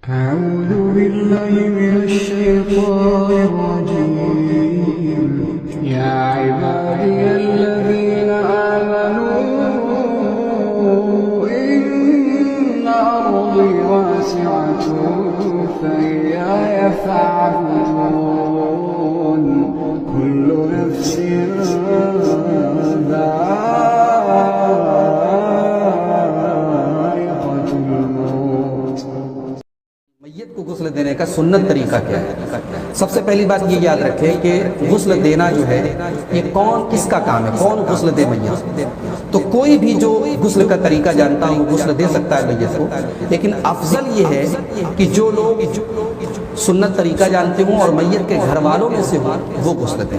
أعوذ بالله من الشيطان الرجيم يا عبادي الذين آمنوا إن أرضي واسعة فإياي فاعبدون كل نفس ذائقة الموت. میت کو غسل دینے کا سنت طریقہ کیا ہے؟ سب سے پہلی بات یہ یاد رکھیں کہ غسل دینا جو ہے یہ کس کا کام ہے، کون غسل دے میت؟ تو کوئی بھی جو غسل کا طریقہ جانتا ہو وہ غسل دے سکتا ہے میت کو، لیکن افضل یہ ہے کہ جو لوگ سنت طریقہ جانتے ہوں اور میت کے گھر والوں میں سے ہوں وہ غسل دیں۔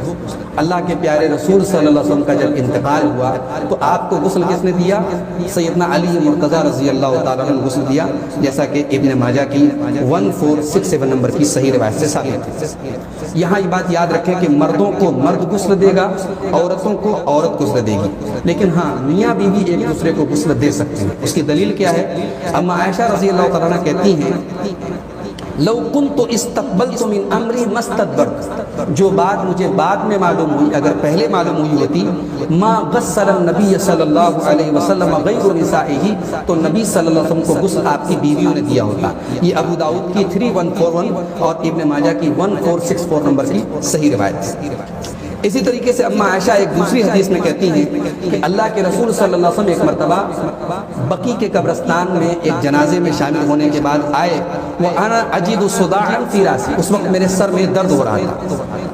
اللہ کے پیارے رسول صلی اللہ علیہ وسلم کا جب انتقال ہوا تو آپ کو غسل کس نے دیا؟ سیدنا علی مرتضیٰ رضی اللہ تعالیٰ نے غسل دیا، جیسا کہ ابن ماجہ کی 1467 نمبر کی صحیح روایت سے ثابت ہے۔ یہاں یہ بات یاد رکھیں کہ مردوں کو مرد غسل دے گا، عورتوں کو عورت غسل دے گی، لیکن ہاں میاں بیوی ایک دوسرے کو غسل دے سکتے ہیں۔ اس کی دلیل کیا ہے؟ اما عائشہ رضی اللہ تعالیٰ عنہ کہتی ہیں لو کنت استقبلت من امری مستدبرت، جو بات مجھے بعد میں معلوم ہوئی اگر پہلے معلوم ہوئی ہوتی، ما غسل النبی صلی اللہ علیہ وسلم غیر نسائہ، تو نبی صلی اللہ علیہ وسلم کو غسل آپ کی بیویوں نے دیا ہوتا۔ یہ ابو داؤد کی 3141 اور ابن ماجہ کی 1464 نمبر کی صحیح روایت ہے۔ اسی طریقے سے اما عائشہ ایک دوسری حدیث میں کہتی ہیں کہ اللہ کے رسول صلی اللہ علیہ وسلم ایک مرتبہ بقی کے قبرستان میں ایک جنازے میں شامل ہونے کے بعد آئے، وَأَنَا أَجِدُ صُدَاعًا فِي رَأْسِي، اس وقت میرے سر میں درد ہو رہا تھا،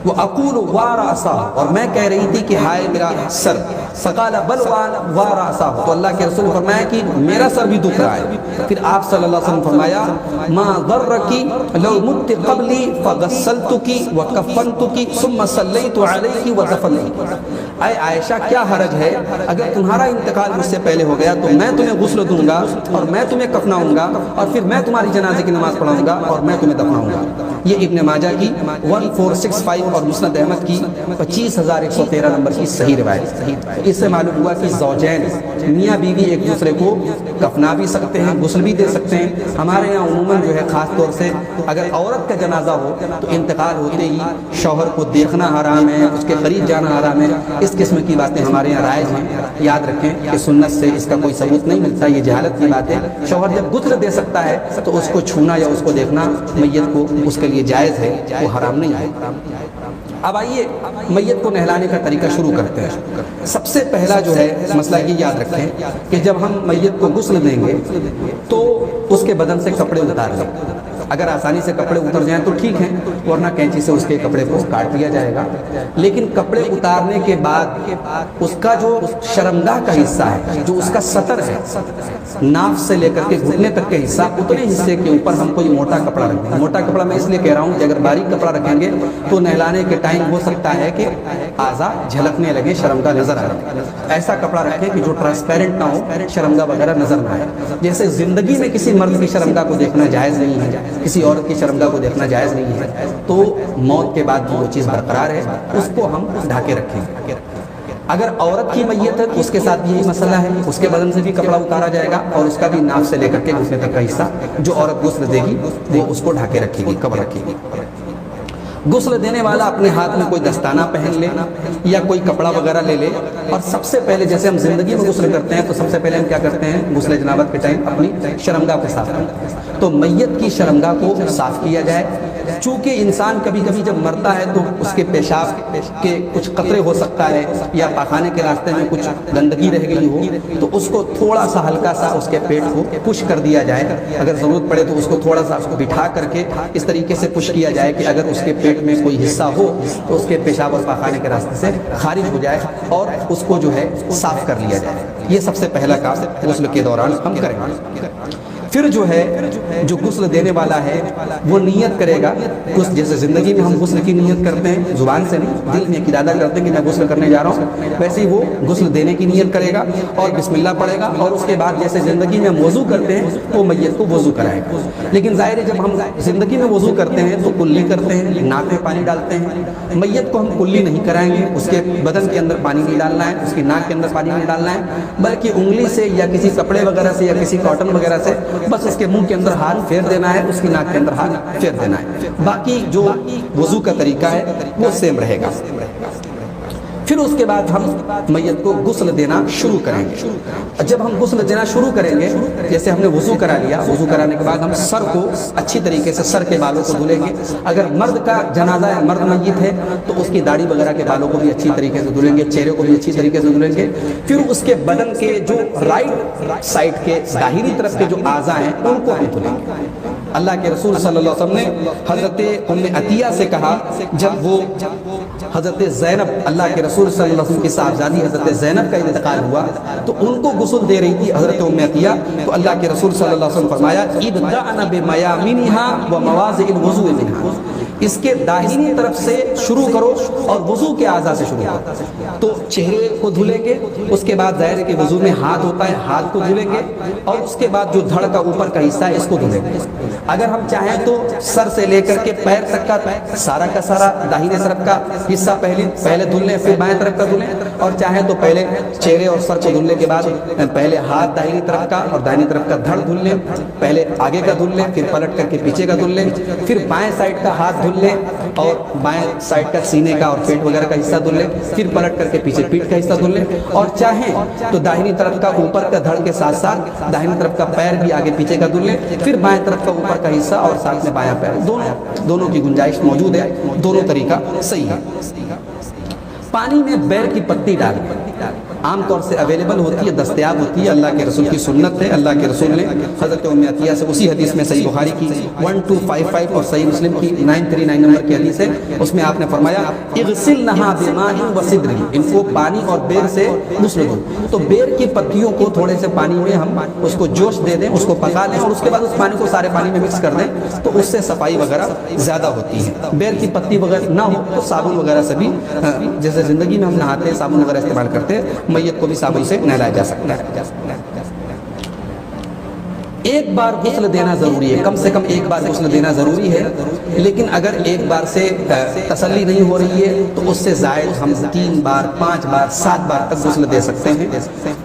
وَأَقُولُ وَرَأْسَهُ، اور میں کہہ رہی تھی کہ ہائے میرا سر، فَقَالَ بَلْ وَرَأْسَهُ، تو اللہ کے رسول نے فرمایا کہ میرا سر بھی دکھ رہا ہے۔ پھر آپ صلی اللہ علیہ وسلم فرمایا مَا ضَرَّكِ لَوْ مُتِّ قَبْلِي فَغَسَّلْتُكِ وَكَفَّنْتُكِ ثُمَّ صَلَّيْتُ عَلَيْكِ وَدَفَنْتُكِ، اے عائشہ کیا حرج ہے اگر تمہارا انتقال مجھ سے پہلے ہو گیا تو میں تمہیں غسل دوں گا اور میں تمہیں کفناؤں گا اور پھر میں تمہاری جنازے کی نماز پڑھاؤں گا اور میں تمہیں دفناؤں گا۔ یہ ابن ماجہ کی 1465 اور مسند احمد کی 25113 نمبر کی صحیح روایت۔ اس سے معلوم ہوا کہ زوجین میاں بیوی ایک دوسرے کو کفنا بھی سکتے ہیں، غسل بھی دے سکتے ہیں۔ ہمارے یہاں عموماً جو ہے خاص طور سے اگر عورت کا جنازہ ہو تو انتقال ہوتے ہی شوہر کو دیکھنا حرام ہے، اس کے قریب جانا حرام ہے، اس قسم کی باتیں ہمارے یہاں رائج ہیں۔ یاد رکھیں کہ سنت سے اس کا کوئی ثبوت نہیں ملتا، یہ جہالت کی بات ہے۔ شوہر جب غسل دے سکتا ہے تو اس کو چھونا یا اس کو دیکھنا میت کو اس کے لیے جائز ہے، وہ حرام نہیں ہے۔ اب آئیے میت کو نہلانے کا طریقہ شروع کرتے ہیں۔ سب سے پہلا جو ہے مسئلہ یہ یاد رکھیں کہ جب ہم میت کو غسل دیں گے تو اس کے بدن سے کپڑے اتار لیں۔ اگر آسانی سے کپڑے اتر جائیں تو ٹھیک ہیں، ورنہ کینچی سے اس کے کپڑے کو کاٹ دیا جائے گا۔ لیکن کپڑے اتارنے کے بعد اس کا جو شرمگاہ کا حصہ ہے، جو اس کا سطر ہے، ناف سے لے کر کے گھٹنے تک کے حصہ، اتنے حصے کے اوپر ہم کوئی موٹا کپڑا رکھ دیں۔ موٹا کپڑا میں اس لیے کہہ رہا ہوں کہ اگر باریک کپڑا رکھیں گے تو نہلانے کے ٹائم ہو سکتا ہے کہ اعضاء جھلکنے لگے، شرمگاہ نظر آئے۔ ایسا کپڑا رکھیں کہ جو ٹرانسپیرنٹ نہ ہو، شرمگاہ وغیرہ نظر نہ آئے۔ جیسے زندگی میں کسی مرد کی شرمگاہ کو دیکھنا جائز نہیں ہے، کسی عورت کی شرمگاہ کو دیکھنا جائز نہیں ہے، تو موت کے بعد بھی وہ چیز برقرار ہے، اس کو ہم ڈھانکے رکھیں گے۔ اگر عورت کی میت ہے تو اس کے ساتھ یہی مسئلہ ہے، اس کے بدن سے بھی کپڑا اتارا جائے گا اور اس کا بھی ناف سے لے کر کے گھٹنے تک کا حصہ جو عورت غسل دے گی وہ اس کو ڈھانکے رکھے گی، کور رکھے گی۔ غسل دینے والا اپنے ہاتھ میں کوئی دستانہ پہن لے یا کوئی کپڑا وغیرہ لے لے، اور سب سے پہلے جیسے ہم زندگی میں غسل کرتے ہیں تو سب سے پہلے ہم کیا کرتے ہیں؟ غسل جنابت کے ٹائم اپنی شرمگاہ کو صاف کرتے ہیں، تو میت کی شرمگاہ کو صاف کیا جائے۔ چونکہ انسان کبھی کبھی جب مرتا ہے تو اس کے پیشاب کے کچھ قطرے ہو سکتا ہے یا پاخانے کے راستے میں کچھ گندگی رہ گئی ہو، تو اس کو تھوڑا سا ہلکا سا اس کے پیٹ کو پش کر دیا جائے۔ اگر ضرورت پڑے تو اس کو تھوڑا سا اس کو بٹھا کر کے اس طریقے سے پش کیا جائے کہ اگر اس کے پیٹ میں کوئی حصہ ہو تو اس کے پیشاب اور پاخانے کے راستے سے خارج ہو جائے اور اس کو جو ہے صاف کر لیا جائے۔ یہ سب سے پہلا کام غسل کے دوران ہم کریں گے۔ پھر جو ہے جو غسل دینے والا ہے وہ نیت کرے گا، جیسے زندگی میں ہم غسل کی نیت کرتے ہیں زبان سے نہیں، دل میں ارادہ کرتے ہیں کہ میں غسل کرنے جا رہا ہوں، ویسے ہی وہ غسل دینے کی نیت کرے گا اور بسم اللہ پڑھے گا، اور اس کے بعد جیسے زندگی میں ہم وضو کرتے ہیں وہ میت کو وضو کرائے گا۔ لیکن ظاہر ہے جب ہم زندگی میں وضو کرتے ہیں تو کلی کرتے ہیں، ناک میں پانی ڈالتے ہیں۔ میت کو ہم کلی نہیں کرائیں گے، اس کے بدن کے اندر پانی نہیں ڈالنا ہے، اس کی ناک کے اندر پانی نہیں ڈالنا ہے، بلکہ انگلی سے یا کسی کپڑے وغیرہ سے یا کسی کاٹن وغیرہ سے بس اس کے منہ کے اندر ہاتھ پھیر دینا ہے، اس کی ناک کے اندر ہاتھ پھیر دینا ہے، باقی جو وضو کا طریقہ ہے وہ سیم رہے گا۔ پھر اس کے بعد ہم میت کو غسل دینا شروع کریں گے۔ جب ہم غسل دینا شروع کریں گے، جیسے ہم نے وضو کرا لیا، وضو کرانے کے بعد ہم سر کو اچھی طریقے سے سر کے بالوں کو دھلیں گے۔ اگر مرد کا جنازہ ہے، مرد میت ہے، تو اس کی داڑھی وغیرہ کے بالوں کو بھی اچھی طریقے سے دھلیں گے، چہرے کو بھی اچھی طریقے سے دھلیں گے۔ پھر اس کے بدن کے جو رائٹ سائڈ کے داہنی طرف کے جو اعضاء ہیں ان کو ہم دھلیں گے۔ اللہ کے رسول صلی اللہ علیہ وسلم نے حضرت ام عطیہ سے کہا، جب وہ حضرت زینب، اللہ کے رسول صلی اللہ علیہ وسلم کی صاحبزادی حضرت زینب کا انتقال ہوا تو ان کو غسل دے رہی تھی حضرت ام عطیہ، تو اللہ کے رسول صلی اللہ علیہ وسلم فرمایا ابدأن بمیامنها ومواضع الوضوء منها، اس کے داہنی طرف سے شروع کرو اور وضو کے اعضاء سے شروع کرو۔ تو چہرے کو دھلیں گے، اس کے بعد ظاہر ہے کہ وضو میں ہاتھ ہوتا ہے، ہاتھ کو دھلیں گے، اور اس کے بعد جو دھڑ کا اوپر کا حصہ ہے اس کو دھلیں گے۔ اگر ہم چاہیں تو سر سے لے کر کے پیر تک کا سارا داہنے طرف کا حصہ پہلے دھل لیں، پھر بائیں طرف کا دھلیں، اور چاہیں تو پہلے چہرے اور سر کو دھلنے کے بعد پہلے ہاتھ داہنی طرف کا اور داہنی طرف کا دھڑ دھل لیں، پہلے آگے کا دھل لیں، پھر پلٹ کر کے پیچھے کا دھل لیں، پھر بائیں سائڈ کا ہاتھ دھل لیں اور بائیں سائڈ کا سینے کا اور پیٹ وغیرہ کا حصہ دھل لیں، پھر پلٹ کر کے پیچھے پیٹ کا حصہ دھل لیں، اور چاہیں تو داہنی طرف کا اوپر کا دھڑ کے ساتھ ساتھ داہنی طرف کا پیر بھی آگے پیچھے کا دھل لیں، پھر بائیں طرف کا اوپر کا حصہ اور ساتھ میں بایاں پیر، دونوں کی گنجائش موجود ہے، دونوں طریقہ صحیح ہے۔ پانی میں بیر کی پتی ڈالیں، عام طور سے اویلیبل ہوتی ہے، دستیاب ہوتی ہے، اللہ کے رسول کی سنت ہے۔ اللہ کے رسول نے حضرت ام عطیہ سے اسی حدیث میں صحیح بخاری کی 1255 اور صحیح مسلم کی 939 نمبر کی حدیث ہے، اس میں آپ نے فرمایا اغسلنها بماء وسدر، ان کو پانی اور بیر سے غسل دو۔ تو بیر کی پتیوں کو تھوڑے سے پانی میں ہم اس کو جوش دے دیں، اس کو پکا لیں، اور اس کے بعد اس پانی کو سارے پانی میں مکس کر دیں، تو اس سے صفائی وغیرہ زیادہ ہوتی ہے۔ بیر کی پتی وغیرہ نہ ہو تو صابن وغیرہ سے بھی، جیسے زندگی میں ہم نہاتے ہیں صابن وغیرہ استعمال کرتے ہیں، میت کو بھی صابن سے نہلایا جا سکتا ہے۔ ایک بار غسل دینا ضروری ہے، کم سے کم ایک بار غسل دینا ضروری ہے، لیکن اگر ایک بار سے تسلی نہیں ہو رہی ہے تو اس سے زائد ہم 3 بار 5 بار 7 بار تک غسل دے سکتے ہیں،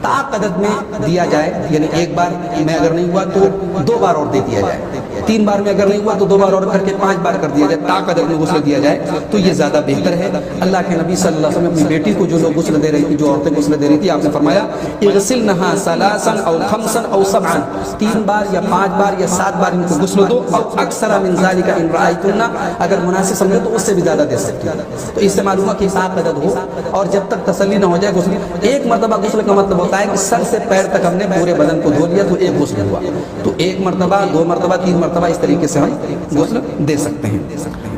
طاقت عدد میں دیا جائے، یعنی ایک بار میں اگر نہیں ہوا تو 2 بار اور دے دیا جائے، 3 بار میں اگر نہیں ہوا تو 2 بار اور کر کے 5 بار کر دیا جائے، طاقت عدد میں غسل دیا جائے تو یہ زیادہ بہتر ہے۔ اللہ کے نبی صلی اللہ علیہ وسلم اپنی بیٹی کو جو لوگ غسل دے رہی تھی، جو عورتیں غسل دے رہی تھی، آپ نے فرمایا اغسلنها 3 او 5 او 7، 3 بار یا 5 بار یا 7 بار ان کو غسل دو، اور اکثر من ذالک ان رأیتن، اگر مناسب سمجھو تو اس سے بھی زیادہ دے سکتی ہے۔ تو اس سے معلوم ہے کہ طاقت عدد ہو، اور جب تک تسلی نہ ہو جائے غسل، ایک مرتبہ غسل کا مطلب ہوتا ہے کہ سر سے پیر تک ہم نے پورے بدن کو دھو لیا تو ایک غسل ہوا، تو 1 مرتبہ 2 مرتبہ 3 مرتبہ اس طریقے سے ہم غسل دے سکتے ہیں۔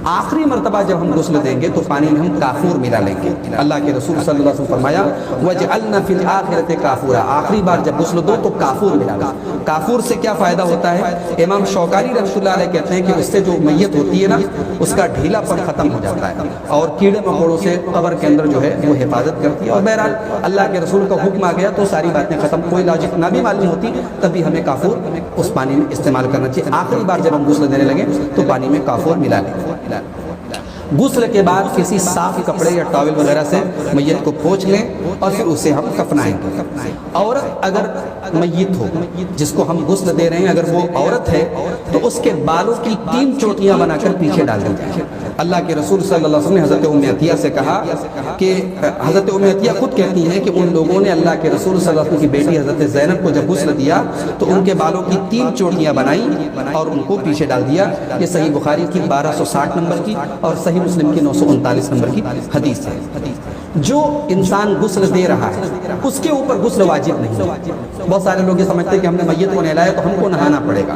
آخری مرتبہ جب ہم غسل دیں گے تو پانی میں ہم کافور ملا لیں گے۔ اللہ کے رسول صلی اللہ علیہ وسلم فرمایا وَجْعَلْنَا فِي الْآخِرَةِ كَافُورًا، آخری بار جب غسل دو تو کافور ملا لو۔ کافور سے کیا فائدہ ہوتا ہے؟ امام شوکانی رحمۃ اللہ علیہ کہتے ہیں کہ اس سے جو میت ہوتی ہے نا، اس کا ڈھیلا پن ختم ہو جاتا ہے، اور کیڑے مکوڑوں سے قبر کے اندر جو ہے وہ حفاظت کرتی ہے، اور بہرحال اللہ کے رسول کا حکم آ گیا تو ساری باتیں ختم، کوئی لاجک نہ بھی معلوم ہوتی تب بھی ہمیں کافور اس پانی میں استعمال کرنا چاہیے۔ آخری بار جب ہم غسل دینے لگے تو پانی میں کافور ملا لیں۔ غسل کے بعد کسی صاف کپڑے یا ٹاول وغیرہ سے میت کو پوچھ لیں اور پھر اسے ہم کفنائیں گے۔ عورت اگر میت ہو جس کو ہم غسل دے رہے ہیں، اگر وہ عورت ہے تو اس کے بالوں کی 3 چوٹیاں بنا کر پیچھے ڈال دی جائیں۔ اللہ کے رسول صلی اللہ علیہ وسلم نے حضرت ام عطیہ سے کہا کہ حضرت ام عطیہ خود کہتی ہیں کہ ان لوگوں نے اللہ کے رسول صلی اللہ علیہ وسلم کی بیٹی حضرت زینب کو جب غسل دیا تو ان کے بالوں کی 3 چوٹیاں بنائیں اور ان کو پیچھے ڈال دیا۔ یہ صحیح بخاری کی 1260 نمبر کی اور صحیح مسلم کی 939 نمبر کی حدیث ہے۔ جو انسان غسل دے رہا ہے اس کے اوپر غسل واجب نہیں ہے۔ بہت سارے لوگ یہ سمجھتے ہیں کہ ہم نے میت کو نہلایا تو ہم کو نہانا پڑے گا،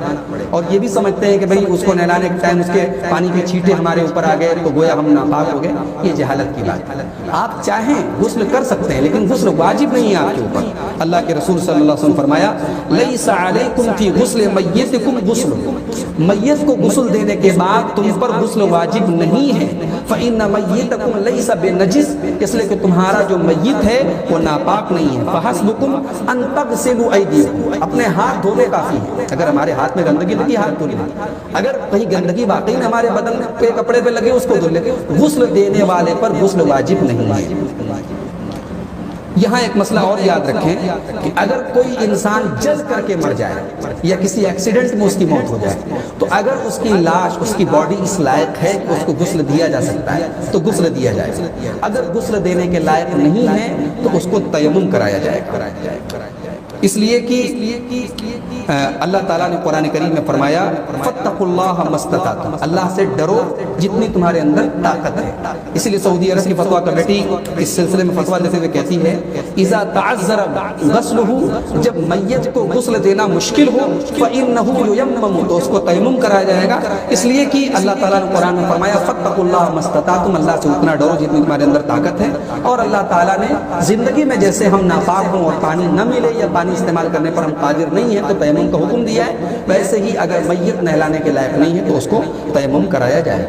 اور یہ بھی سمجھتے ہیں کہ بھئی اس کو نہلانے کے ٹائم اس کے پانی کے چھینٹے ہمارے اوپر آ گئے تو گویا ہم ناپاک ہو گئے۔ یہ جہالت کی بات ہے۔ آپ چاہیں غسل کر سکتے ہیں لیکن غسل واجب نہیں ہے آپ کے اوپر۔ اللہ کے رسول صلی اللہ علیہ وسلم فرمایا لیس علیکم فی غسل میتکم غسل، میت کو غسل دینے کے بعد تم پر غسل واجب نہیں ہے۔ فإن میتکم لیس بنجس، اس لیے کہ تمہارا جو میت ہے وہ ناپاک نہیں ہے۔ فحسبکم ان تغسلوا ایدیکم، اپنے ہاتھ دھونے کافی ہے۔ اگر ہمارے ہاتھ میں گندگی لگی ہاتھ دھو لیں، اگر کہیں گندگی واقعی میں ہمارے بدن کے کپڑے پہ لگے اس کو دھو لیں۔ غسل دینے والے پر غسل واجب نہیں ہے۔ یہاں ایک مسئلہ اور یاد رکھیں کہ اگر کوئی انسان جل کر کے مر جائے یا کسی ایکسیڈنٹ میں اس کی موت ہو جائے تو اگر اس کی لاش، اس کی باڈی اس لائق ہے کہ اس کو غسل دیا جا سکتا ہے تو غسل دیا جائے گا. اگر غسل دینے کے لائق نہیں ہے تو اس کو تیمم کرایا جائے گا. اس لیے کہ اللہ تعالیٰ نے قرآن کریم میں فرمایا فاتقوا اللہ ما استطعتم، اللہ سے ڈرو جتنی تمہارے اندر طاقت ہے. اس لیے سعودی عرب کی فتویٰ کمیٹی اس سلسلے میں فتویٰ دیتے ہوئے کہتی ہے اذا تعذر غسلہ، جب میت کو غسل دینا مشکل ہو فإنہ ییمم، تو اس کو تیمم کرایا جائے گا. اس لیے کہ اللہ تعالیٰ نے قرآن میں فرمایا فاتقوا اللہ ما استطعتم، اللہ سے اتنا ڈرو جتنی تمہارے اندر طاقت ہے. اور اللہ تعالیٰ نے زندگی میں جیسے ہم ناپاک ہوں اور پانی نہ ملے یا پانی استعمال کرنے پر ہم قادر نہیں ہیں تو تیمم کا حکم دیا ہے، ویسے ہی اگر میت نہلانے کے لائق نہیں ہے تو اس کو تیمم کرایا جائے.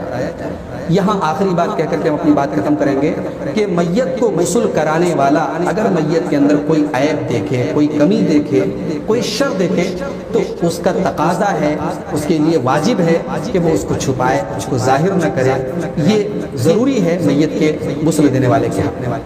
یہاں آخری بات کہہ کر کے ہم اپنی بات ختم کریں گے کہ میت کو غسل کرانے والا اگر میت کے اندر کوئی عیب دیکھے، کوئی کمی دیکھے، کوئی شر دیکھے تو اس کا تقاضا ہے، اس کے لیے واجب ہے کہ وہ اس کو چھپائے، اس کو ظاہر نہ کرے. یہ ضروری ہے میت کے غسل دینے والے کے حق میں.